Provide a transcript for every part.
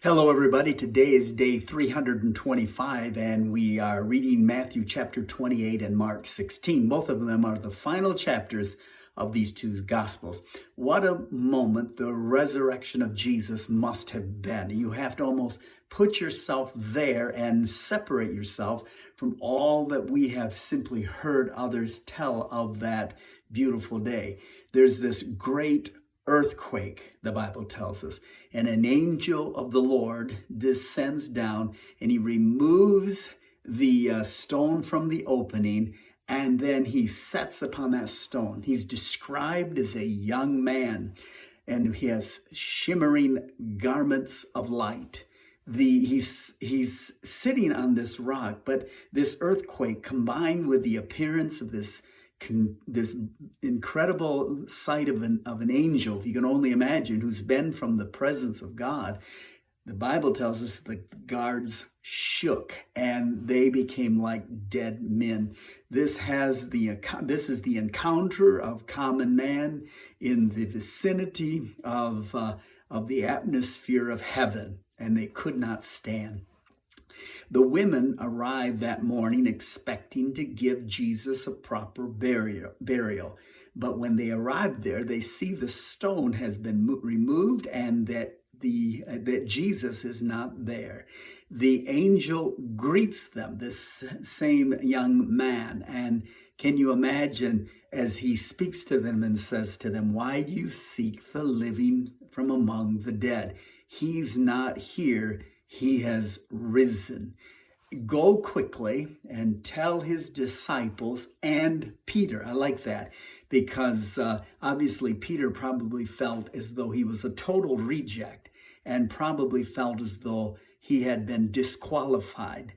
Hello, everybody. Today is day 325, and we are reading Matthew chapter 28 and Mark 16. Both of them are the final chapters of these two Gospels. What a moment the resurrection of Jesus must have been. You have to almost put yourself there and separate yourself from all that we have simply heard others tell of that beautiful day. There's this great earthquake, the Bible tells us, and an angel of the Lord descends down and he removes the stone from the opening, and then he sets upon that stone. He's described as a young man, and he has shimmering garments of light. He's sitting on this rock, but this earthquake combined with the appearance of this incredible sight of an angel, if you can only imagine, who's been from the presence of God. The Bible tells us the guards shook and they became like dead men. This is the encounter of common man in the vicinity of the atmosphere of heaven, and they could not stand. The women arrived that morning expecting to give Jesus a proper burial. But when they arrived there, they see the stone has been removed and that Jesus is not there. The angel greets them, this same young man. And can you imagine as he speaks to them and says to them, "Why do you seek the living from among the dead? He's not here. He has risen. Go quickly and tell his disciples and Peter." I like that because obviously Peter probably felt as though he was a total reject and probably felt as though he had been disqualified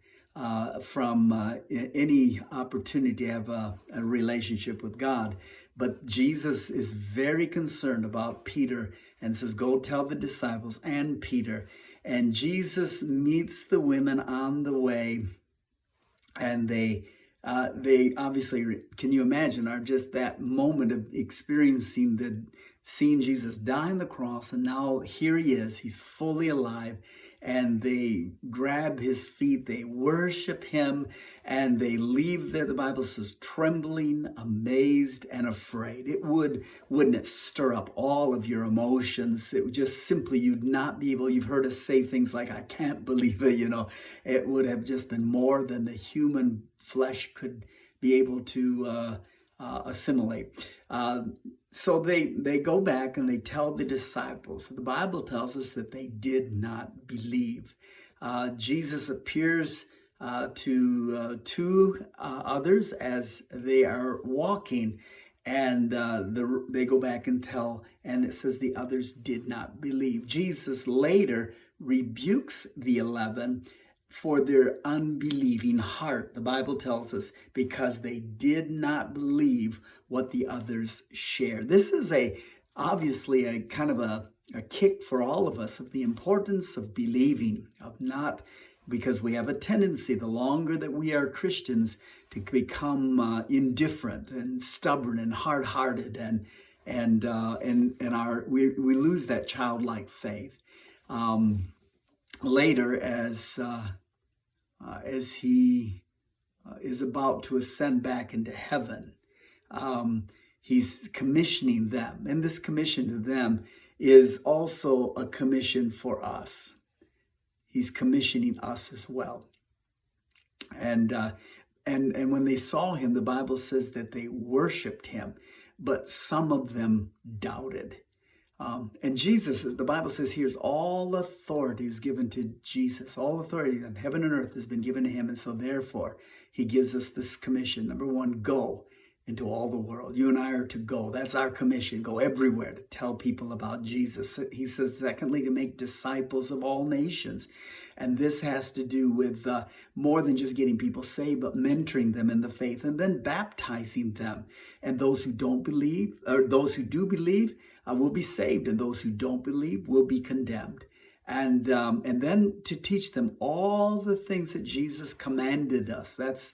from any opportunity to have a relationship with God. But Jesus is very concerned about Peter and says, "Go tell the disciples and Peter." And Jesus meets the women on the way, and they obviously, can you imagine, are just that moment of seeing Jesus die on the cross, and now here he is, he's fully alive, and they grab his feet, they worship him, and they leave there, the Bible says, trembling, amazed, and afraid. Wouldn't it stir up all of your emotions? It would just simply, you'd not be able, you've heard us say things like, "I can't believe it," it would have just been more than the human flesh could be able to assimilate. So they go back and they tell the disciples. The Bible tells us that they did not believe. Jesus appears to two others as they are walking, and they go back and tell, and it says the others did not believe. Jesus later rebukes the 11 for their unbelieving heart. The Bible tells us because they did not believe what the others shared. This is obviously a kind of a kick for all of us of the importance of believing, of not, because we have a tendency, the longer that we are Christians, to become indifferent and stubborn and hard-hearted, and we lose that childlike faith. Later, as he is about to ascend back into heaven, he's commissioning them. And this commission to them is also a commission for us. He's commissioning us as well. And when they saw him, the Bible says that they worshiped him, but some of them doubted. And Jesus, the Bible says, here's all authority is given to Jesus. All authority in heaven and earth has been given to him. And so therefore, he gives us this commission. Number one, go into all the world. You and I are to go. That's our commission. Go everywhere to tell people about Jesus. He says, secondly, to make disciples of all nations. And this has to do with more than just getting people saved, but mentoring them in the faith and then baptizing them. And those who don't believe, or those who do believe, will be saved, and those who don't believe will be condemned. And then to teach them all the things that Jesus commanded us. That's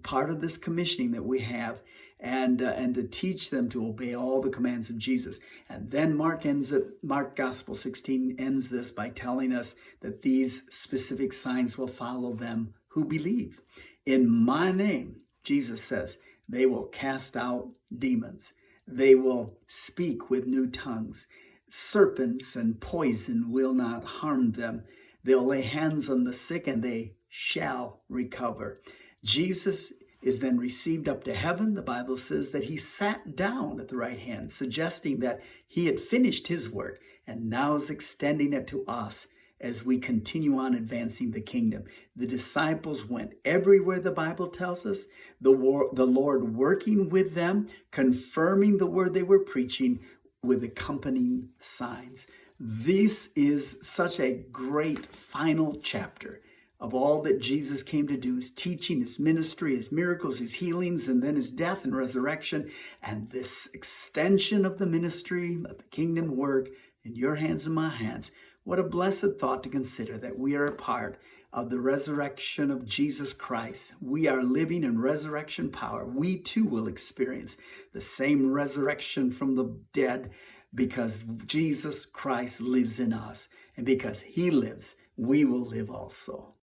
part of this commissioning that we have. and to teach them to obey all the commands of Jesus. And then Mark Gospel 16 ends this by telling us that these specific signs will follow them who believe. In my name, Jesus says, they will cast out demons. They will speak with new tongues. Serpents and poison will not harm them. They'll lay hands on the sick and they shall recover. Jesus is then received up to heaven. The Bible says that he sat down at the right hand, suggesting that he had finished his work and now is extending it to us as we continue on advancing the kingdom. The disciples went everywhere, the Bible tells us, the Lord working with them, confirming the word they were preaching with accompanying signs. This is such a great final chapter of all that Jesus came to do, his teaching, his ministry, his miracles, his healings, and then his death and resurrection, and this extension of the ministry of the kingdom work in your hands and my hands. What a blessed thought to consider that we are a part of the resurrection of Jesus Christ. We are living in resurrection power. We too will experience the same resurrection from the dead because Jesus Christ lives in us. And because he lives, we will live also.